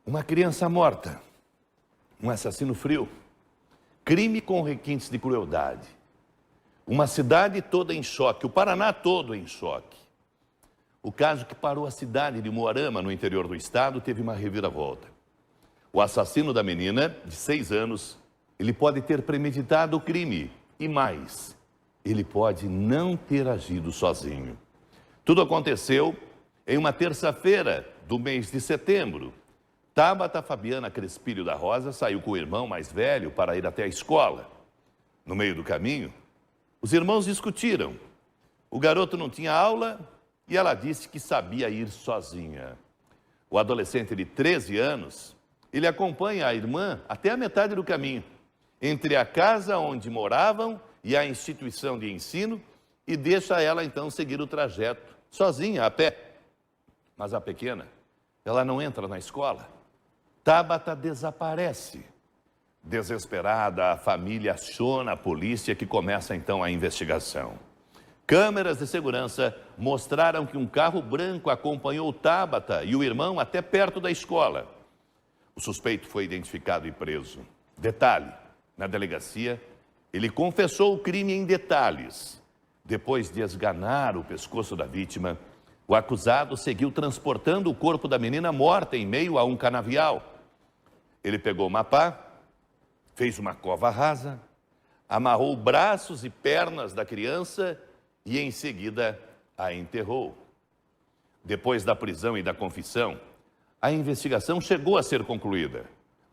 Uma criança morta, um assassino frio, crime com requintes de crueldade, uma cidade toda em choque, o Paraná todo em choque. O caso que parou a cidade de Umuarama, no interior do estado, teve uma reviravolta. O assassino da menina, de 6 anos, ele pode ter premeditado o crime e mais, ele pode não ter agido sozinho. Tudo aconteceu em uma terça-feira do mês de setembro. Tabata Fabiana Crespilho da Rosa saiu com o irmão mais velho para ir até a escola. No meio do caminho, os irmãos discutiram. O garoto não tinha aula e ela disse que sabia ir sozinha. O adolescente de 13 anos, ele acompanha a irmã até a metade do caminho, entre a casa onde moravam e a instituição de ensino, e deixa ela então seguir o trajeto, sozinha, a pé. Mas a pequena, ela não entra na escola. Tabata desaparece. Desesperada, a família aciona a polícia, que começa então a investigação. Câmeras de segurança mostraram que um carro branco acompanhou Tabata e o irmão até perto da escola. O suspeito foi identificado e preso. Detalhe, na delegacia, ele confessou o crime em detalhes. Depois de esganar o pescoço da vítima, o acusado seguiu transportando o corpo da menina morta em meio a um canavial. Ele pegou uma pá, fez uma cova rasa, amarrou braços e pernas da criança e em seguida a enterrou. Depois da prisão e da confissão, a investigação chegou a ser concluída,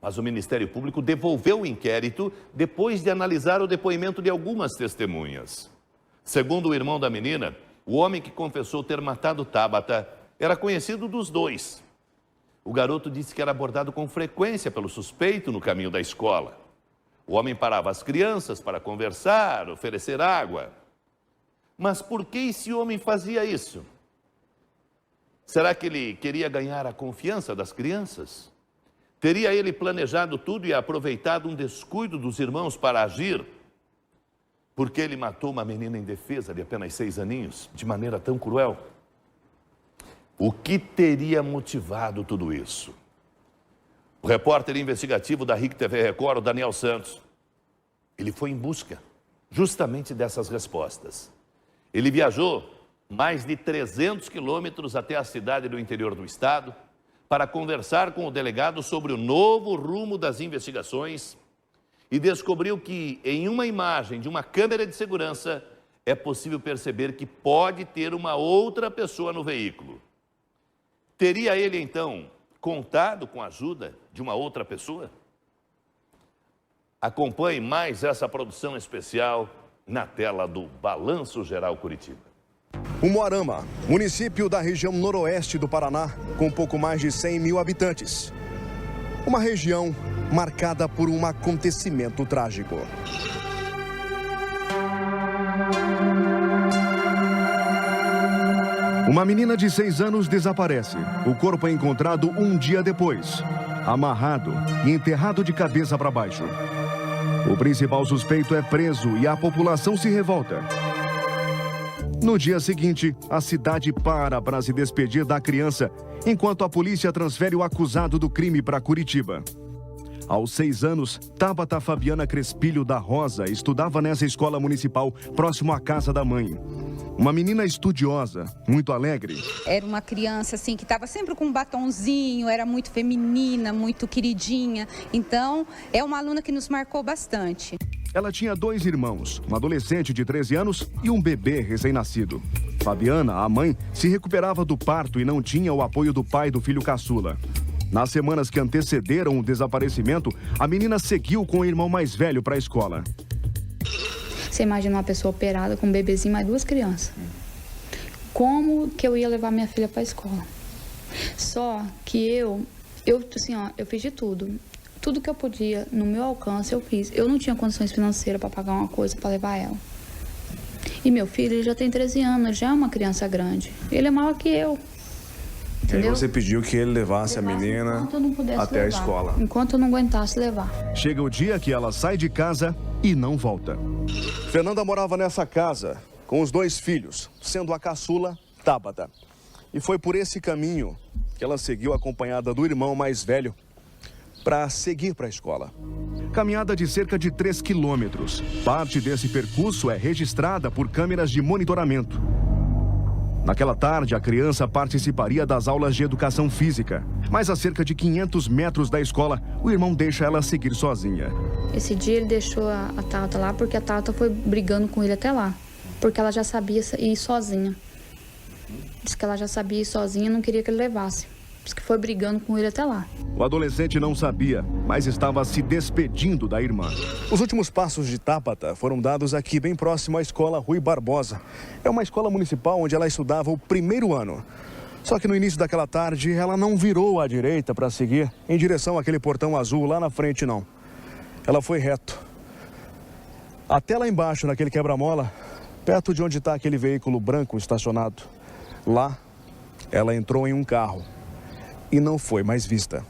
mas o Ministério Público devolveu o inquérito depois de analisar o depoimento de algumas testemunhas. Segundo o irmão da menina, o homem que confessou ter matado Tabata era conhecido dos dois. O garoto disse que era abordado com frequência pelo suspeito no caminho da escola. O homem parava as crianças para conversar, oferecer água. Mas por que esse homem fazia isso? Será que ele queria ganhar a confiança das crianças? Teria ele planejado tudo e aproveitado um descuido dos irmãos para agir? Porque ele matou uma menina indefesa de apenas 6 aninhos, de maneira tão cruel? O que teria motivado tudo isso? O repórter investigativo da RIC TV Record, o Daniel Santos, ele foi em busca justamente dessas respostas. Ele viajou mais de 300 quilômetros até a cidade do interior do estado para conversar com o delegado sobre o novo rumo das investigações e descobriu que em uma imagem de uma câmera de segurança é possível perceber que pode ter uma outra pessoa no veículo. Teria ele, então, contado com a ajuda de uma outra pessoa? Acompanhe mais essa produção especial na tela do Balanço Geral Curitiba. Umuarama, município da região noroeste do Paraná, com pouco mais de 100 mil habitantes. Uma região marcada por um acontecimento trágico. Uma menina de 6 anos desaparece. O corpo é encontrado um dia depois, amarrado e enterrado de cabeça para baixo. O principal suspeito é preso e a população se revolta. No dia seguinte, a cidade para se despedir da criança, enquanto a polícia transfere o acusado do crime para Curitiba. Aos 6 anos, Tabata Fabiana Crespilho da Rosa estudava nessa escola municipal próximo à casa da mãe. Uma menina estudiosa, muito alegre. Era uma criança assim que estava sempre com um batonzinho, era muito feminina, muito queridinha. Então, é uma aluna que nos marcou bastante. Ela tinha 2 irmãos, um adolescente de 13 anos e um bebê recém-nascido. Fabiana, a mãe, se recuperava do parto e não tinha o apoio do pai do filho caçula. Nas semanas que antecederam o desaparecimento, a menina seguiu com o irmão mais velho para a escola. Você imagina uma pessoa operada com um bebezinho, mais 2 crianças. Como que eu ia levar minha filha para a escola? Só que eu fiz de tudo. Tudo que eu podia, no meu alcance, eu fiz. Eu não tinha condições financeiras para pagar uma coisa para levar ela. E meu filho, ele já tem 13 anos, já é uma criança grande. Ele é maior que eu. Entendeu? E você pediu que ele levasse a menina até a escola. Enquanto eu não aguentasse levar. Chega o dia que ela sai de casa e não volta. Fernanda morava nessa casa com os 2 filhos, sendo a caçula Tabata. E foi por esse caminho que ela seguiu acompanhada do irmão mais velho para seguir para a escola. Caminhada de cerca de 3 quilômetros. Parte desse percurso é registrada por câmeras de monitoramento. Naquela tarde, a criança participaria das aulas de educação física. Mas a cerca de 500 metros da escola, o irmão deixa ela seguir sozinha. Esse dia ele deixou a Tata lá porque a Tata foi brigando com ele até lá. Porque ela já sabia ir sozinha. Disse que ela já sabia ir sozinha e não queria que ele levasse. Disse que foi brigando com ele até lá. O adolescente não sabia, mas estava se despedindo da irmã. Os últimos passos de Tabata foram dados aqui, bem próximo à escola Rui Barbosa. É uma escola municipal onde ela estudava o primeiro ano. Só que no início daquela tarde, ela não virou à direita para seguir em direção àquele portão azul lá na frente, não. Ela foi reto. Até lá embaixo, naquele quebra-mola, perto de onde está aquele veículo branco estacionado. Lá, ela entrou em um carro e não foi mais vista.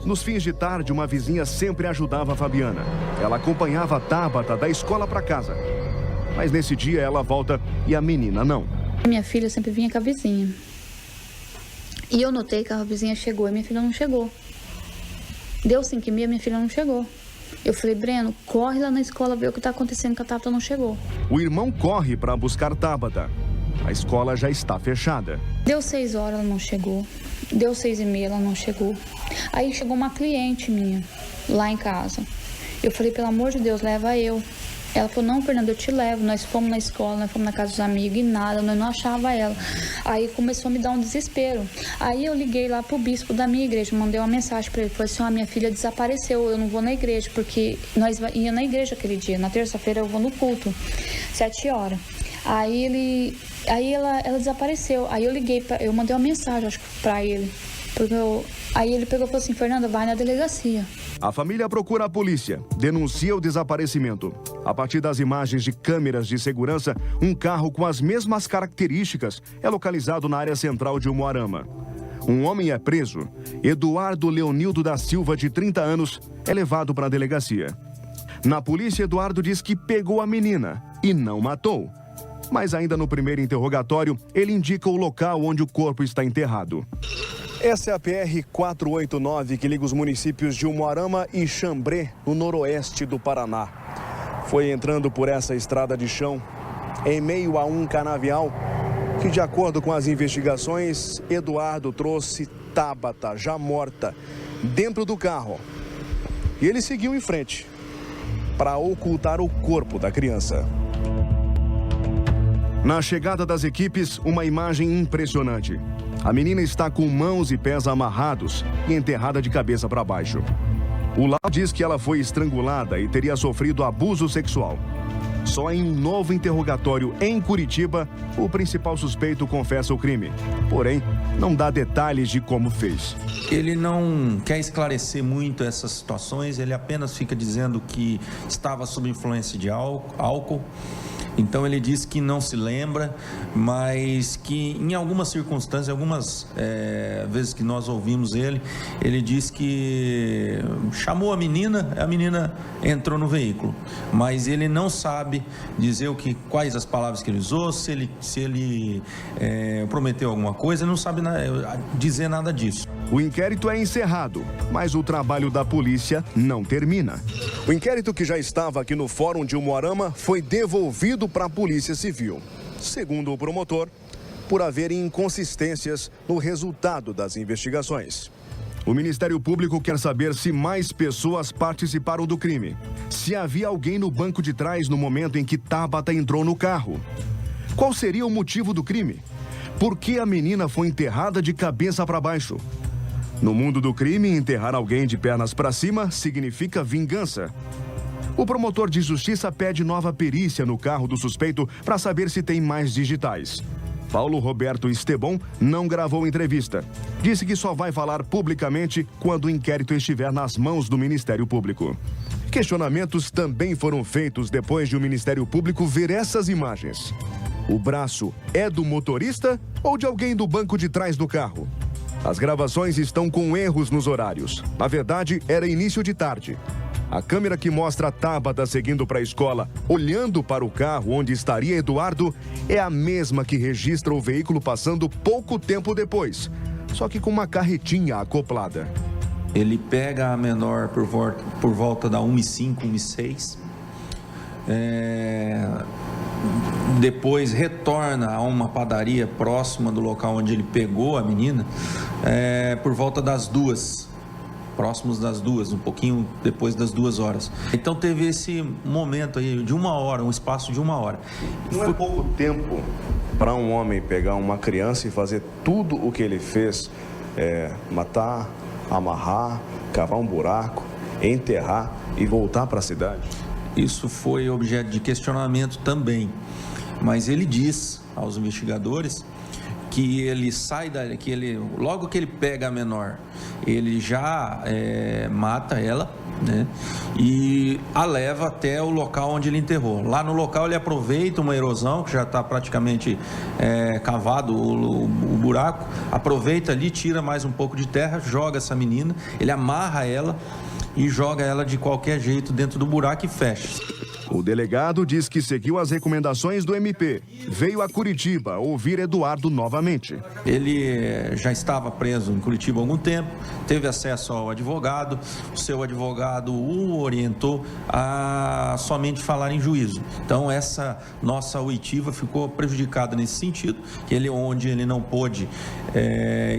Nos fins de tarde, uma vizinha sempre ajudava a Fabiana. Ela acompanhava a Tabata da escola para casa. Mas nesse dia ela volta e a menina não. Minha filha sempre vinha com a vizinha. E eu notei que a vizinha chegou e minha filha não chegou. Deu 5h30, minha filha não chegou. Eu falei, Breno, corre lá na escola ver o que está acontecendo, que a Tabata não chegou. O irmão corre para buscar Tabata. A escola já está fechada. Deu 6 horas, ela não chegou. Deu 6h30, ela não chegou. Aí chegou uma cliente minha, lá em casa. Eu falei, pelo amor de Deus, leva eu. Ela falou, não, Fernanda, eu te levo. Nós fomos na escola, nós fomos na casa dos amigos e nada, nós não achava ela. Aí começou a me dar um desespero. Aí eu liguei lá pro bispo da minha igreja, mandei uma mensagem para ele. Falei assim, minha filha desapareceu, eu não vou na igreja, porque nós ia na igreja aquele dia. Na terça-feira eu vou no culto, 7 horas. Aí ela desapareceu. Aí eu liguei, eu mandei uma mensagem, acho que pra ele. Aí ele pegou e falou assim, Fernanda, vai na delegacia. A família procura a polícia, denuncia o desaparecimento. A partir das imagens de câmeras de segurança, um carro com as mesmas características é localizado na área central de Umuarama. Um homem é preso. Eduardo Leonildo da Silva, de 30 anos, é levado para a delegacia. Na polícia, Eduardo diz que pegou a menina e não matou. Mas ainda no primeiro interrogatório, ele indica o local onde o corpo está enterrado. Essa é a PR-489 que liga os municípios de Umuarama e Xambrê, no noroeste do Paraná. Foi entrando por essa estrada de chão, em meio a um canavial, que, de acordo com as investigações, Eduardo trouxe Tabata, já morta, dentro do carro. E ele seguiu em frente, para ocultar o corpo da criança. Na chegada das equipes, uma imagem impressionante. A menina está com mãos e pés amarrados e enterrada de cabeça para baixo. O laudo diz que ela foi estrangulada e teria sofrido abuso sexual. Só em um novo interrogatório em Curitiba, o principal suspeito confessa o crime. Porém, não dá detalhes de como fez. Ele não quer esclarecer muito essas situações, ele apenas fica dizendo que estava sob influência de álcool. Então ele diz que não se lembra, mas que em algumas circunstâncias, algumas vezes que nós ouvimos ele diz que chamou a menina entrou no veículo, mas ele não sabe dizer quais as palavras que ele usou, se ele prometeu alguma coisa, ele não sabe dizer nada disso. O inquérito é encerrado, mas o trabalho da polícia não termina. O inquérito, que já estava aqui no Fórum de Umuarama, foi devolvido para a Polícia Civil. Segundo o promotor, por haver inconsistências no resultado das investigações. O Ministério Público quer saber se mais pessoas participaram do crime. Se havia alguém no banco de trás no momento em que Tabata entrou no carro. Qual seria o motivo do crime? Por que a menina foi enterrada de cabeça para baixo? No mundo do crime, enterrar alguém de pernas para cima significa vingança. O promotor de justiça pede nova perícia no carro do suspeito para saber se tem mais digitais. Paulo Roberto Estebon não gravou entrevista. Disse que só vai falar publicamente quando o inquérito estiver nas mãos do Ministério Público. Questionamentos também foram feitos depois de o Ministério Público ver essas imagens. O braço é do motorista ou de alguém do banco de trás do carro? As gravações estão com erros nos horários. Na verdade, era início de tarde. A câmera que mostra a Tabata seguindo para a escola, olhando para o carro onde estaria Eduardo, é a mesma que registra o veículo passando pouco tempo depois, só que com uma carretinha acoplada. Ele pega a menor por volta da 1h05, 1h06. Depois retorna a uma padaria próxima do local onde ele pegou a menina, por volta das 2h, próximos das 2h, um pouquinho depois das 2h. Então teve esse momento aí de 1 hora, um espaço de 1 hora. Não é pouco tempo para um homem pegar uma criança e fazer tudo o que ele fez, matar, amarrar, cavar um buraco, enterrar e voltar para a cidade? Isso foi objeto de questionamento também, mas ele diz aos investigadores que ele sai dali, logo que ele pega a menor, ele já mata ela, né? E a leva até o local onde ele enterrou. Lá no local ele aproveita uma erosão que já está praticamente cavado o buraco, aproveita ali, tira mais um pouco de terra, joga essa menina, ele amarra ela e joga ela de qualquer jeito dentro do buraco e fecha. O delegado diz que seguiu as recomendações do MP. Veio a Curitiba ouvir Eduardo novamente. Ele já estava preso em Curitiba há algum tempo, teve acesso ao advogado, o seu advogado o orientou a somente falar em juízo. Então essa nossa oitiva ficou prejudicada nesse sentido, onde ele não pôde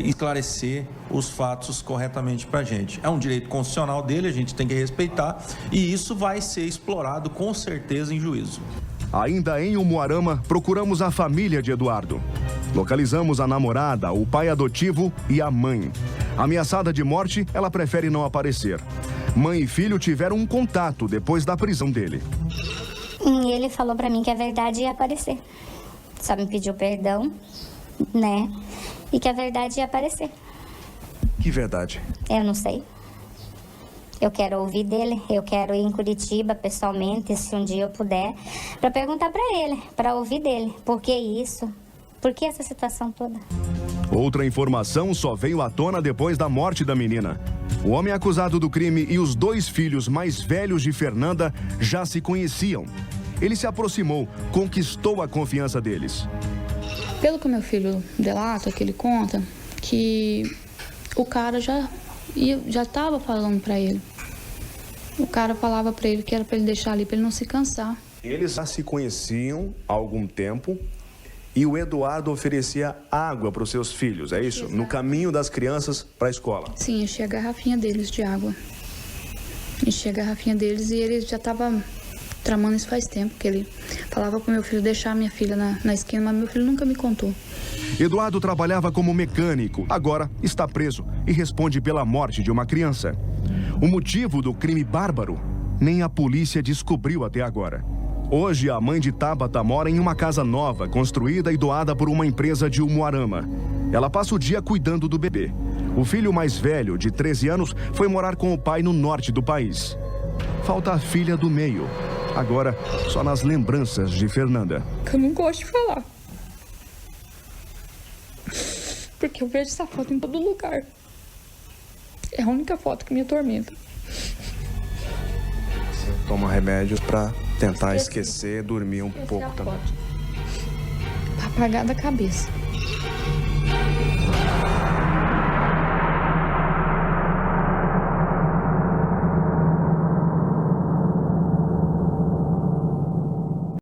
esclarecer os fatos corretamente para a gente. É um direito constitucional dele, a gente tem que respeitar, e isso vai ser explorado com certeza em juízo. Ainda em Umuarama, procuramos a família de Eduardo. Localizamos a namorada, o pai adotivo e a mãe. Ameaçada de morte, ela prefere não aparecer. Mãe e filho tiveram um contato depois da prisão dele. E ele falou pra mim que a verdade ia aparecer. Só me pediu perdão, né? E que a verdade ia aparecer. Que verdade? Eu não sei. Eu quero ouvir dele, eu quero ir em Curitiba pessoalmente, se um dia eu puder, para perguntar para ele, para ouvir dele. Por que isso? Por que essa situação toda? Outra informação só veio à tona depois da morte da menina. O homem acusado do crime e os 2 filhos mais velhos de Fernanda já se conheciam. Ele se aproximou, conquistou a confiança deles. Pelo que meu filho delata, que ele conta, que o cara já estava falando para ele. O cara falava para ele que era para ele deixar ali, para ele não se cansar. Eles já se conheciam há algum tempo e o Eduardo oferecia água para os seus filhos, é isso? Exato. No caminho das crianças para a escola. Sim, enchia a garrafinha deles de água. Enchia a garrafinha deles e ele já estava tramando isso faz tempo, que ele falava pro meu filho deixar minha filha na esquina, mas meu filho nunca me contou. Eduardo trabalhava como mecânico, agora está preso e responde pela morte de uma criança. O motivo do crime bárbaro, nem a polícia descobriu até agora. Hoje, a mãe de Tabata mora em uma casa nova, construída e doada por uma empresa de Umuarama. Ela passa o dia cuidando do bebê. O filho mais velho, de 13 anos, foi morar com o pai no norte do país. Falta a filha do meio. Agora, só nas lembranças de Fernanda. Eu não gosto de falar. Porque eu vejo essa foto em todo lugar. É a única foto que me atormenta. Você toma remédios para tentar esquecer, dormir um pouco também. Pra apagar da cabeça.